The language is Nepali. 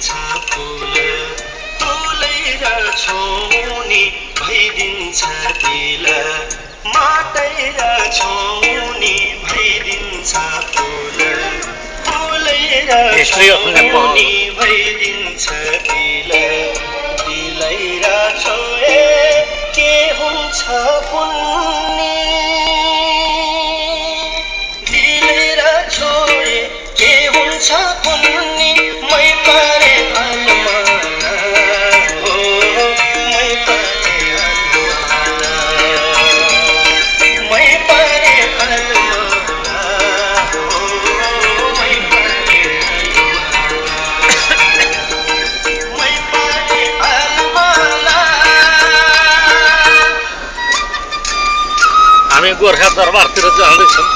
भइदिन्छ फुल फुलेर छोनी भइदिन्छ दिल माटेर छोनी भइदिन्छ फुल फुलेर छोनी भइदिन्छ दिल दिलैर छोए के हुन्छ पुण्य दिलैर छोए के हुन्छ पुण्य मै पारे अलमाना हो मै पारे अलमाना मै पारे अलमाना हो मै पारे अलमाना मै पारे अलमाना हामी गोर्खा दरबारतिर जाँदैछौँ